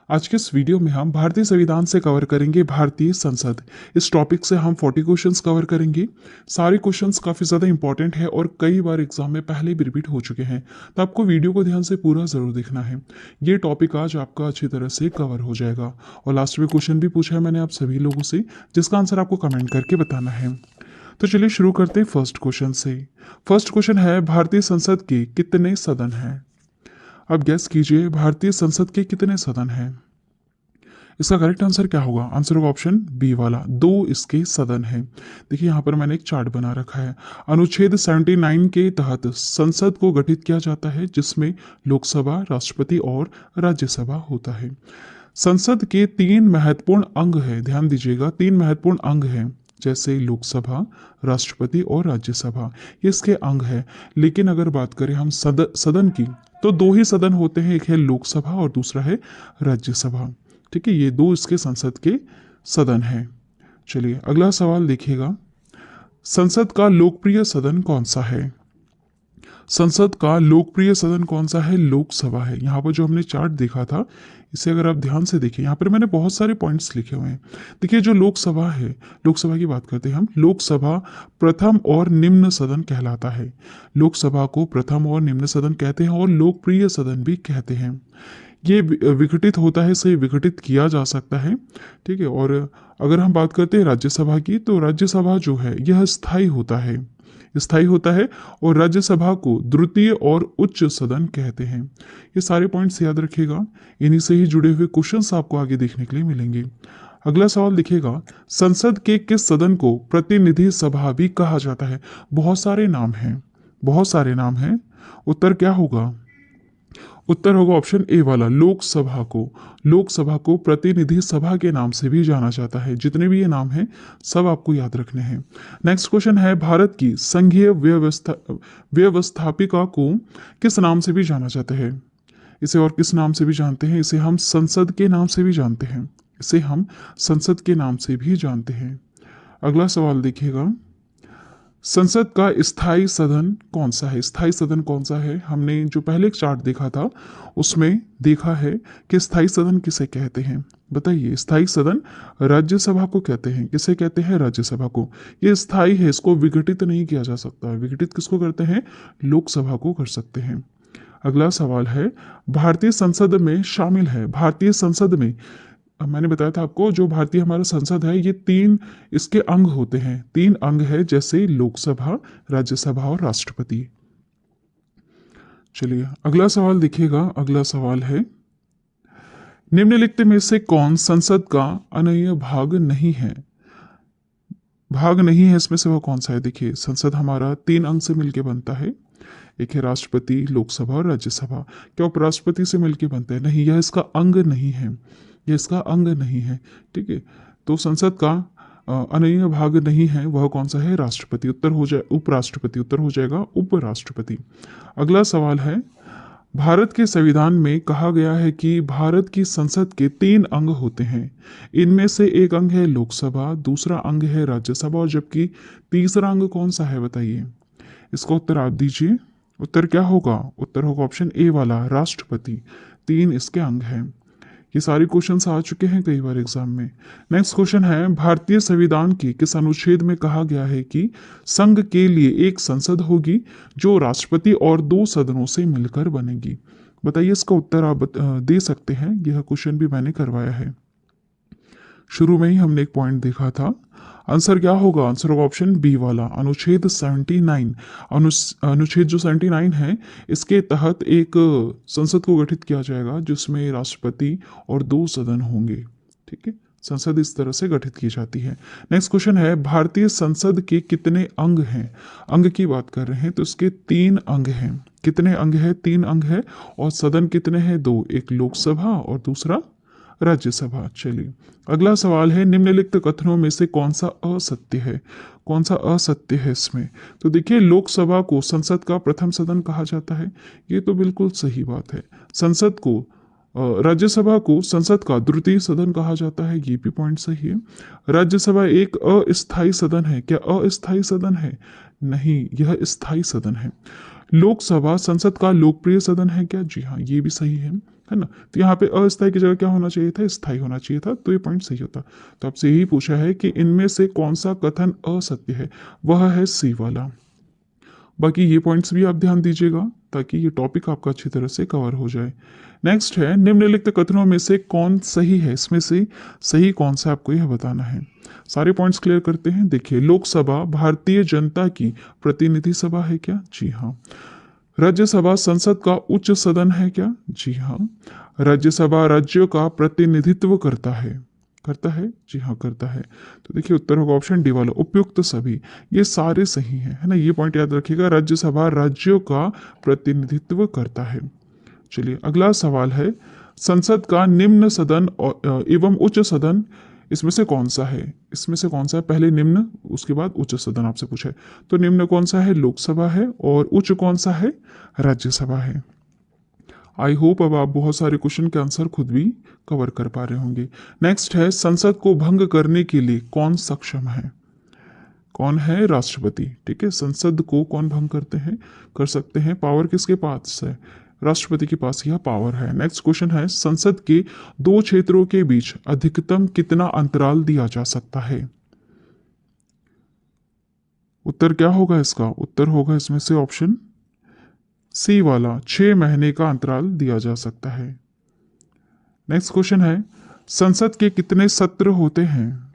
आज के इस वीडियो में हम भारतीय संविधान से कवर करेंगे भारतीय संसद। इस टॉपिक से हम 40 क्वेश्चंस कवर करेंगे। सारे क्वेश्चंस काफ़ी ज़्यादा इंपॉर्टेंट है और कई बार एग्जाम में पहले भी रिपीट हो चुके हैं, तो आपको वीडियो को ध्यान से पूरा ज़रूर देखना है। ये टॉपिक आज आपका अच्छी तरह से कवर हो जाएगा। और लास्ट में क्वेश्चन भी पूछा है मैंने आप सभी लोगों से, जिसका आंसर आपको कमेंट करके बताना है। तो चलिए शुरू करते हैं फर्स्ट क्वेश्चन से। फर्स्ट क्वेश्चन है, भारतीय संसद के कितने सदन हैं? अब गैस कीजिए, भारतीय संसद के कितने सदन हैं? इसका करेक्ट आंसर क्या होगा? आंसर होगा ऑप्शन बी वाला, 2 इसके सदन हैं। देखिए यहाँ पर मैंने एक चार्ट बना रखा है। अनुच्छेद 79 के तहत संसद को गठित किया जाता है, जिसमें लोकसभा, राष्ट्रपति और राज्यसभा होता है। संसद के 3 महत्वपूर्ण अंग हैं, ध्यान दीजिएगा, 3 महत्वपूर्ण अंग हैं, जैसे लोकसभा, राष्ट्रपति और राज्यसभा, ये इसके अंग है। लेकिन अगर बात करें हम सदन की, तो 2 ही सदन होते हैं, एक है लोकसभा और दूसरा है राज्यसभा। ठीक है, ये 2 इसके संसद के सदन हैं। चलिए अगला सवाल देखिएगा, संसद का लोकप्रिय सदन कौन सा है? संसद का लोकप्रिय सदन कौन सा है? लोकसभा है। यहाँ पर जो हमने चार्ट देखा था, इसे अगर आप ध्यान से देखिए, यहाँ पर मैंने बहुत सारे पॉइंट्स लिखे हुए हैं। देखिए जो लोकसभा है, लोकसभा की बात करते हैं हम, लोकसभा प्रथम और निम्न सदन कहलाता है। लोकसभा को प्रथम और निम्न सदन कहते हैं और लोकप्रिय सदन भी कहते हैं। ये विघटित होता है, इसे विघटित किया जा सकता है। ठीक है, और अगर हम बात करते हैं राज्यसभा की, तो राज्यसभा जो है यह स्थायी होता है, स्थायी होता है, और राज्यसभा को द्वितीय और उच्च सदन कहते हैं। ये सारे पॉइंट्स याद रखिएगा, इन्हीं से ही जुड़े हुए क्वेश्चंस आपको आगे देखने के लिए मिलेंगे। अगला सवाल देखिएगा, संसद के किस सदन को प्रतिनिधि सभा भी कहा जाता है? बहुत सारे नाम हैं, बहुत सारे नाम हैं। उत्तर क्या होगा? उत्तर होगा ऑप्शन ए वाला, लोकसभा को। लोकसभा को प्रतिनिधि सभा के नाम से भी जाना जाता है। जितने भी ये नाम हैं सब आपको याद रखने हैं। नेक्स्ट क्वेश्चन है, भारत की संघीय व्यवस्थापिका को किस नाम से भी जाना जाता है? इसे और किस नाम से भी जानते हैं? इसे हम संसद के नाम से भी जानते हैं, इसे हम संसद के नाम से भी जानते हैं। अगला सवाल देखिएगा, संसद का स्थायी सदन कौन सा है? स्थायी सदन कौन सा है? हमने जो पहले एक चार्ट देखा था उसमें देखा है कि स्थायी सदन किसे कहते हैं। बताइए, स्थायी सदन राज्यसभा को कहते हैं। किसे कहते हैं? राज्यसभा को। ये स्थायी है, इसको विघटित नहीं किया जा सकता। विघटित किसको करते हैं? लोकसभा को कर सकते हैं। अगला सवाल है, भारतीय संसद में शामिल है, भारतीय संसद में, मैंने बताया था आपको, जो भारतीय हमारा संसद है ये 3 इसके अंग होते हैं, 3 अंग है, जैसे लोकसभा, राज्यसभा और राष्ट्रपति। चलिए अगला सवाल देखिएगा। अगला सवाल है, निम्नलिखित में से कौन संसद का अनन्य भाग नहीं है? भाग नहीं है इसमें से वह कौन सा है? देखिए, संसद हमारा 3 अंग से मिलकर बनता है, एक है राष्ट्रपति, लोकसभा और राज्यसभा। क्या उपराष्ट्रपति से मिलकर बनते हैं? नहीं, यह इसका अंग नहीं है, ये इसका अंग नहीं है। ठीक है, तो संसद का अनन्य भाग नहीं है, वह कौन सा है? राष्ट्रपति। उत्तर हो जाए उपराष्ट्रपति, उत्तर हो जाएगा उपराष्ट्रपति। अगला सवाल है, भारत के संविधान में कहा गया है कि भारत की संसद के 3 अंग होते हैं। इनमें से एक अंग है लोकसभा, दूसरा अंग है राज्यसभा, और जबकि तीसरा अंग कौन सा है? बताइए, इसका उत्तर आप दीजिए। उत्तर क्या होगा? उत्तर होगा ऑप्शन ए वाला, राष्ट्रपति। 3 इसके अंग हैं। ये सारे क्वेश्चंस आ चुके हैं कई बार एग्जाम में। नेक्स्ट क्वेश्चन है, भारतीय संविधान के किस अनुच्छेद में कहा गया है कि संघ के लिए एक संसद होगी जो राष्ट्रपति और 2 सदनों से मिलकर बनेगी? बताइए, इसका उत्तर आप दे सकते हैं। यह क्वेश्चन भी मैंने करवाया है, शुरू में ही हमने एक पॉइंट देखा था। आंसर क्या होगा? आंसर होगा ऑप्शन बी वाला, अनुच्छेद 79। अनुच्छेद जो 79 है, इसके तहत एक संसद को गठित किया जाएगा जिसमें राष्ट्रपति और 2 सदन होंगे। ठीक है, संसद इस तरह से गठित की जाती है। नेक्स्ट क्वेश्चन है, भारतीय संसद के कितने अंग हैं? अंग की बात कर रहे हैं तो इसके 3 अंग हैं। कितने अंग है? 3 अंग है। और सदन कितने हैं? 2, एक लोकसभा और दूसरा राज्यसभा। चलिए अगला सवाल है, निम्नलिखित कथनों में से कौन सा असत्य है? कौन सा असत्य है इसमें? तो देखिए, लोकसभा को संसद का प्रथम सदन कहा जाता है, ये तो बिल्कुल सही बात है। संसद को राज्यसभा को संसद का द्वितीय सदन कहा जाता है, ये भी पॉइंट सही है। राज्यसभा एक अस्थायी सदन है, क्या अस्थायी सदन है? नहीं, यह स्थायी सदन है। लोकसभा संसद का लोकप्रिय सदन है क्या? जी हाँ, ये भी सही है ना। तो यहाँ पे अस्थायी की जगह क्या होना चाहिए था? स्थायी होना चाहिए था, तो ये पॉइंट सही होता। तो आपसे यही पूछा है कि इनमें से कौन सा कथन असत्य है, वह है सी वाला। बाकी ये पॉइंट्स भी आप ध्यान दीजिएगा ताकि ये टॉपिक आपका अच्छी तरह से कवर हो जाए। नेक्स्ट है, निम्नलिखित कथनों में से कौन सही है? इसमें से सही कौन सा आपको यह बताना है। सारे पॉइंट्स क्लियर करते हैं। देखिए, लोकसभा भारतीय जनता की प्रतिनिधि सभा है क्या? जी हाँ। राज्यसभा संसद का उच्च सदन है क्या? जी हाँ। राज्यसभा राज्यों का प्रतिनिधित्व करता है, जी हाँ करता है। तो देखिए उत्तर होगा ऑप्शन डी वाला, उपयुक्त सभी। ये सारे सही हैं, है ना। ये पॉइंट याद रखिएगा, राज्यसभा राज्यों का प्रतिनिधित्व करता है। चलिए अगला सवाल है, संसद का निम्न सदन एवं उच्च सदन इसमें से कौन सा है? इसमें से कौन सा है? पहले निम्न, उसके बाद उच्च सदन आपसे पूछा है। तो निम्न कौन सा है? लोकसभा है। और उच्च कौन सा है? राज्यसभा है। आई होप अब आप बहुत सारे क्वेश्चन के आंसर खुद भी कवर कर पा रहे होंगे। नेक्स्ट है, संसद को भंग करने के लिए कौन सक्षम है? कौन है? राष्ट्रपति। ठीक है, संसद को कौन भंग कर सकते हैं? पावर किसके पास है? राष्ट्रपति के पास यह पावर है। नेक्स्ट क्वेश्चन है, संसद के दो क्षेत्रों के बीच अधिकतम कितना अंतराल दिया जा सकता है? उत्तर क्या होगा इसका? उत्तर होगा इसमें से ऑप्शन सी वाला, 6 महीने का अंतराल दिया जा सकता है। नेक्स्ट क्वेश्चन है, संसद के कितने सत्र होते हैं?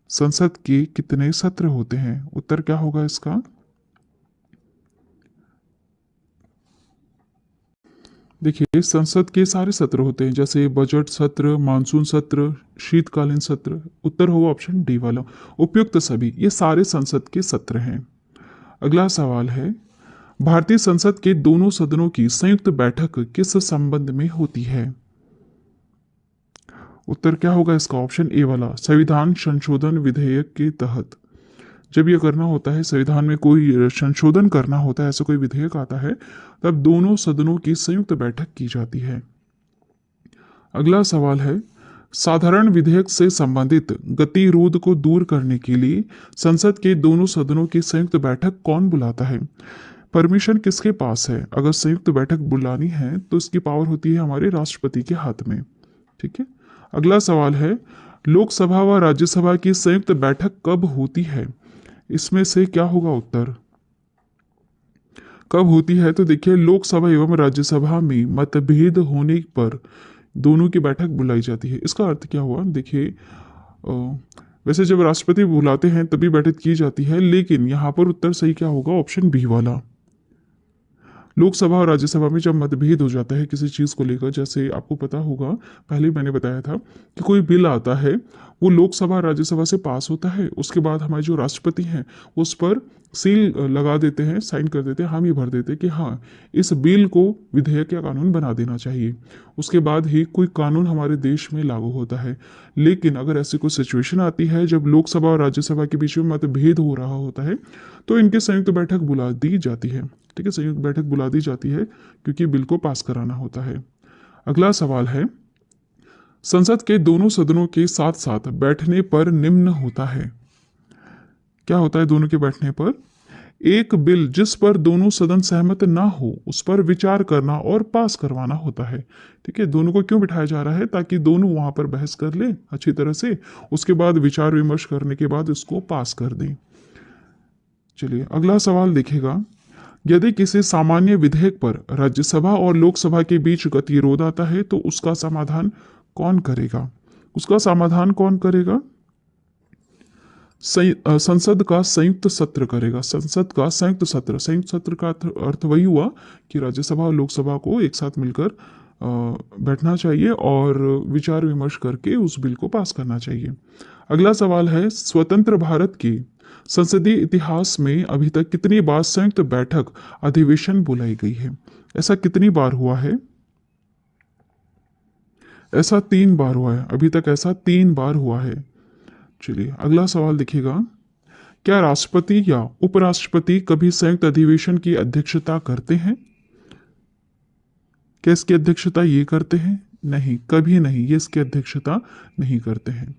संसद के कितने सत्र होते हैं? उत्तर क्या होगा इसका? देखिए, संसद के सारे सत्र होते हैं, जैसे बजट सत्र, मानसून सत्र, शीतकालीन सत्र। उत्तर होगा ऑप्शन डी वाला, उपयुक्त सभी। ये सारे संसद के सत्र हैं। अगला सवाल है, भारतीय संसद के दोनों सदनों की संयुक्त बैठक किस संबंध में होती है? उत्तर क्या होगा इसका? ऑप्शन ए वाला, संविधान संशोधन विधेयक के तहत। जब यह करना होता है, संविधान में कोई संशोधन करना होता है, ऐसा कोई विधेयक आता है, तब दोनों सदनों की संयुक्त बैठक की जाती है। अगला सवाल है, साधारण विधेयक से संबंधित गतिरोध को दूर करने के लिए संसद के दोनों सदनों की संयुक्त बैठक कौन बुलाता है? परमिशन किसके पास है? अगर संयुक्त बैठक बुलानी है तो इसकी पावर होती है हमारे राष्ट्रपति के हाथ में। ठीक है। अगला सवाल है, लोकसभा व राज्यसभा की संयुक्त बैठक कब होती है? इसमें से क्या होगा उत्तर? कब होती है? तो देखिए, लोकसभा एवं राज्यसभा में मतभेद होने पर दोनों की बैठक बुलाई जाती है। इसका अर्थ क्या हुआ? देखिए, वैसे जब राष्ट्रपति बुलाते हैं तभी बैठक की जाती है, लेकिन यहाँ पर उत्तर सही क्या होगा? ऑप्शन बी वाला। लोकसभा और राज्यसभा में जब मतभेद हो जाता है किसी चीज़ को लेकर, जैसे आपको पता होगा, पहले मैंने बताया था कि कोई बिल आता है, वो लोकसभा राज्यसभा से पास होता है, उसके बाद हमारे जो राष्ट्रपति हैं वो उस पर सील लगा देते हैं, साइन कर देते हैं, हामी भर देते हैं कि हाँ, इस बिल को विधेयक या कानून बना देना चाहिए। उसके बाद ही कोई कानून हमारे देश में लागू होता है। लेकिन अगर ऐसी कोई सिचुएशन आती है जब लोकसभा और राज्यसभा के बीच में मतभेद हो रहा होता है, तो इनकी संयुक्त बैठक बुला दी जाती है। ठीक है, संयुक्त बैठक बुला दी जाती है क्योंकि बिल को पास कराना होता है। अगला सवाल है, संसद के दोनों सदनों के साथ साथ बैठने पर निम्न होता है। क्या होता है दोनों के बैठने पर? एक बिल जिस पर दोनों सदन सहमत ना हो उस पर विचार करना और पास करवाना होता है। ठीक है, दोनों को क्यों बिठाया जा रहा है? ताकि दोनों वहां पर बहस कर ले अच्छी तरह से, उसके बाद विचार विमर्श करने के बाद इसको पास कर दें। चलिए अगला सवाल देखिएगा, यदि किसी सामान्य विधेयक पर राज्यसभा और लोकसभा के बीच गतिरोध आता है तो उसका समाधान कौन करेगा? उसका समाधान कौन करेगा? संसद का संयुक्त सत्र करेगा। संसद का संयुक्त सत्र, संयुक्त सत्र का अर्थ वही हुआ कि राज्यसभा और लोकसभा को एक साथ मिलकर बैठना चाहिए और विचार विमर्श करके उस बिल को पास करना चाहिए। अगला सवाल है, स्वतंत्र भारत के संसदीय इतिहास में अभी तक कितनी बार संयुक्त बैठक अधिवेशन बुलाई गई है? ऐसा कितनी बार हुआ है? ऐसा 3 बार हुआ है। अभी तक ऐसा 3 बार हुआ है। चलिए अगला सवाल देखिएगा, क्या राष्ट्रपति या उपराष्ट्रपति कभी संयुक्त अधिवेशन की अध्यक्षता करते हैं? क्या इसकी अध्यक्षता ये करते हैं? नहीं, कभी नहीं, ये इसकी अध्यक्षता नहीं करते हैं।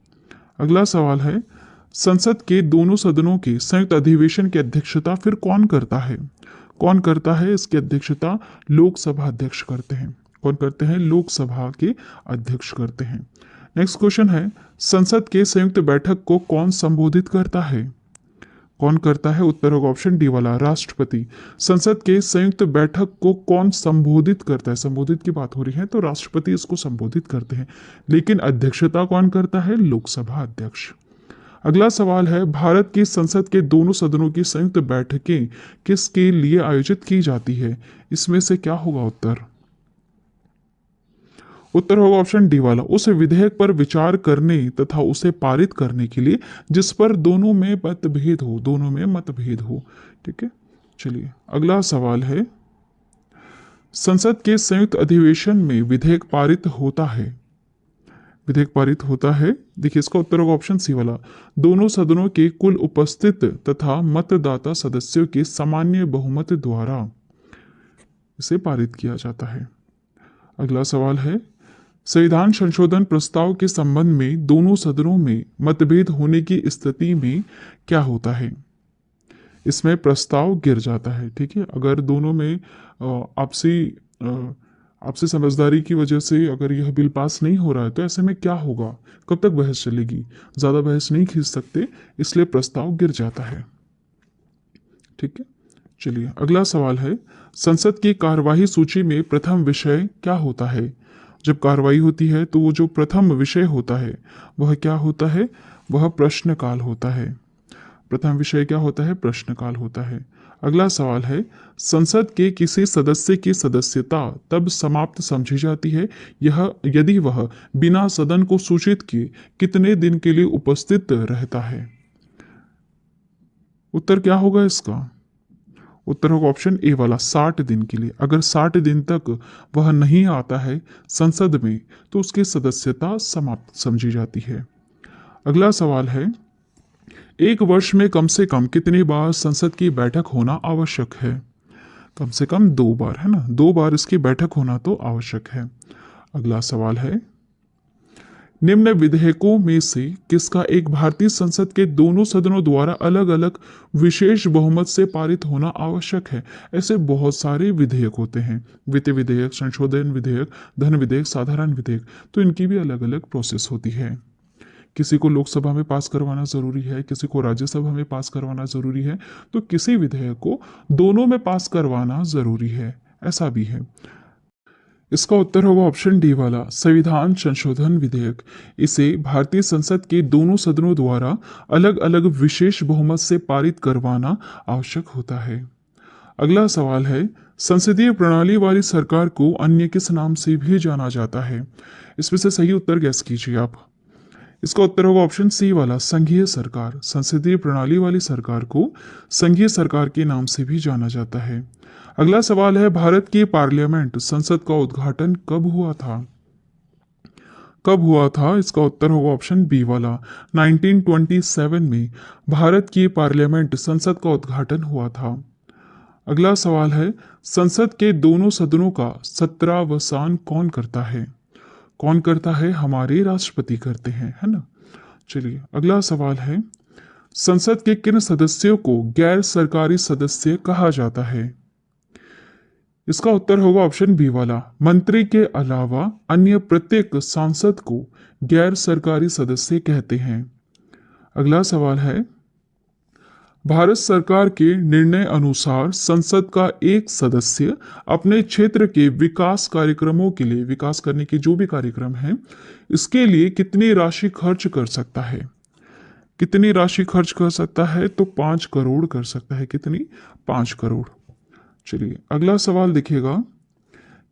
अगला सवाल है, संसद के दोनों सदनों के संयुक्त अधिवेशन की अध्यक्षता फिर कौन करता है? कौन करता है इसकी अध्यक्षता? लोकसभा अध्यक्ष करते हैं। कौन करते हैं? लोकसभा के अध्यक्ष करते हैं। नेक्स्ट क्वेश्चन है, संसद के संयुक्त बैठक को कौन संबोधित करता है? कौन करता है? उत्तर होगा ऑप्शन डी वाला, राष्ट्रपति। संसद के संयुक्त बैठक को कौन संबोधित करता है? संबोधित की बात हो रही है तो राष्ट्रपति इसको संबोधित करते हैं, लेकिन अध्यक्षता कौन करता है? लोकसभा अध्यक्ष। अगला सवाल है, भारत की संसद के दोनों सदनों की संयुक्त बैठकें किसके लिए आयोजित की जाती है? इसमें से क्या होगा उत्तर? उत्तर होगा ऑप्शन डी वाला, उस विधेयक पर विचार करने तथा उसे पारित करने के लिए जिस पर दोनों में मतभेद हो, दोनों में मतभेद हो। ठीक है, चलिए अगला सवाल है, संसद के संयुक्त अधिवेशन में विधेयक पारित होता है, विधेयक पारित होता है, देखिए इसका उत्तर होगा ऑप्शन सी वाला, दोनों सदनों के कुल उपस्थित तथा मतदाता सदस्यों के सामान्य बहुमत द्वारा इसे पारित किया जाता है। अगला सवाल है, संविधान संशोधन प्रस्ताव के संबंध में दोनों सदनों में मतभेद होने की स्थिति में क्या होता है? इसमें प्रस्ताव गिर जाता है। ठीक है, अगर दोनों में आपसी समझदारी की वजह से अगर यह बिल पास नहीं हो रहा है तो ऐसे में क्या होगा? कब तक बहस चलेगी? ज़्यादा बहस नहीं खींच सकते, इसलिए प्रस्ताव गिर जाता है। ठीक है, चलिए अगला सवाल है, संसद की कार्यवाही सूची में प्रथम विषय क्या होता है? जब कार्रवाई होती है तो वो जो प्रथम विषय होता है वह क्या होता है? वह प्रश्नकाल होता है। प्रथम विषय क्या होता है? प्रश्नकाल होता है। अगला सवाल है, संसद के किसी सदस्य की सदस्यता तब समाप्त समझी जाती है यह यदि वह बिना सदन को सूचित किए कितने दिन के लिए उपस्थित रहता है? उत्तर क्या होगा इसका? उत्तर होगा ऑप्शन ए वाला, 60 दिन के लिए। अगर 60 दिन तक वह नहीं आता है संसद में तो उसकी सदस्यता समाप्त समझी जाती है। अगला सवाल है, एक वर्ष में कम से कम कितनी बार संसद की बैठक होना आवश्यक है? कम से कम 2 बार, है ना, 2 बार इसकी बैठक होना तो आवश्यक है। अगला सवाल है, निम्न विधेयकों में से किसका एक भारतीय संसद के दोनों सदनों द्वारा अलग अलग विशेष बहुमत से पारित होना आवश्यक है? ऐसे बहुत सारे विधेयक होते हैं, वित्त विधेयक, संशोधन विधेयक, धन विधेयक, साधारण विधेयक, तो इनकी भी अलग अलग प्रोसेस होती है। किसी को लोकसभा में पास करवाना जरूरी है, किसी को राज्यसभा में पास करवाना जरूरी है, तो किसी विधेयक को दोनों में पास करवाना जरूरी है, ऐसा भी है। इसका उत्तर होगा ऑप्शन डी वाला, संविधान संशोधन विधेयक। इसे भारतीय संसद के दोनों सदनों द्वारा अलग अलग विशेष बहुमत से पारित करवाना आवश्यक होता है। अगला सवाल है, संसदीय प्रणाली वाली सरकार को अन्य किस नाम से भी जाना जाता है? इसमें से सही उत्तर गैस कीजिए आप। इसका उत्तर होगा ऑप्शन सी वाला, संघीय सरकार। संसदीय प्रणाली वाली सरकार को संघीय सरकार के नाम से भी जाना जाता है। अगला सवाल है, भारत की पार्लियामेंट संसद का उद्घाटन कब हुआ था? कब हुआ था? इसका उत्तर होगा ऑप्शन बी वाला, 1927 में भारत की पार्लियामेंट संसद का उद्घाटन हुआ था। अगला सवाल है, संसद के दोनों सदनों का सत्रावसान कौन करता है? कौन करता है? हमारे राष्ट्रपति करते हैं, है ना। चलिए अगला सवाल है, संसद के किन सदस्यों को गैर सरकारी सदस्य कहा जाता है? इसका उत्तर होगा ऑप्शन बी वाला, मंत्री के अलावा अन्य प्रत्येक सांसद को गैर सरकारी सदस्य कहते हैं। अगला सवाल है, भारत सरकार के निर्णय अनुसार संसद का एक सदस्य अपने क्षेत्र के विकास कार्यक्रमों के लिए, विकास करने के जो भी कार्यक्रम हैं, इसके लिए कितनी राशि खर्च कर सकता है? कितनी राशि खर्च कर सकता है? तो 5 करोड़ कर सकता है। कितनी? 5 करोड़। चलिए अगला सवाल देखिएगा,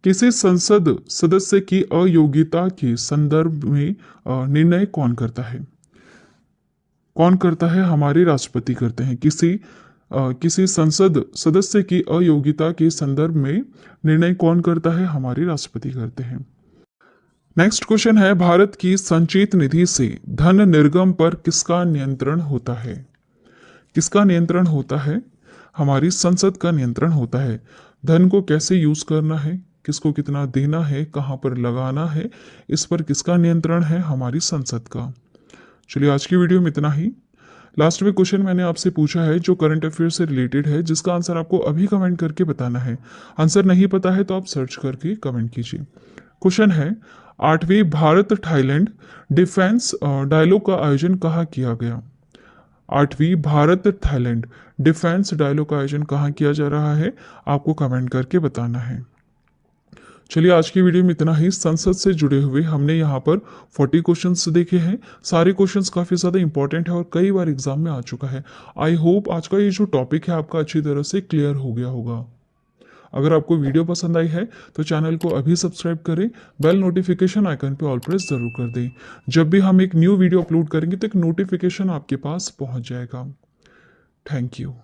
किसी संसद सदस्य की अयोग्यता के संदर्भ में निर्णय कौन करता है? कौन करता है? हमारे राष्ट्रपति करते हैं। किसी संसद सदस्य की अयोग्यता के संदर्भ में निर्णय कौन करता है? हमारे राष्ट्रपति करते हैं। नेक्स्ट क्वेश्चन है, भारत की संचित निधि से धन निर्गम पर किसका नियंत्रण होता है? किसका नियंत्रण होता है? हमारी संसद का नियंत्रण होता है। धन को कैसे यूज करना है, किसको कितना देना है, कहाँ पर लगाना है, इस पर किसका नियंत्रण है, हमारी संसद का। चलिए आज की वीडियो में इतना ही। लास्ट में क्वेश्चन मैंने आपसे पूछा है जो करंट अफेयर से रिलेटेड है, जिसका आंसर आपको अभी कमेंट करके बताना है। आंसर नहीं पता है तो आप सर्च करके कमेंट कीजिए। क्वेश्चन है, 8वीं भारत थाईलैंड डिफेंस डायलॉग का आयोजन कहाँ किया गया? 8वीं भारत थाईलैंड डिफेंस डायलॉग का आयोजन कहाँ किया जा रहा है, आपको कमेंट करके बताना है। चलिए आज की वीडियो में इतना ही। संसद से जुड़े हुए हमने यहाँ पर 40 क्वेश्चंस देखे हैं। सारे क्वेश्चंस काफ़ी ज़्यादा इंपॉर्टेंट है और कई बार एग्जाम में आ चुका है। आई होप आज का ये जो टॉपिक है आपका अच्छी तरह से क्लियर हो गया होगा। अगर आपको वीडियो पसंद आई है तो चैनल को अभी सब्सक्राइब करें, बेल नोटिफिकेशन आइकन पे ऑल प्रेस ज़रूर कर दें। जब भी हम एक न्यू वीडियो अपलोड करेंगे तो एक नोटिफिकेशन आपके पास पहुंच जाएगा। Thank you.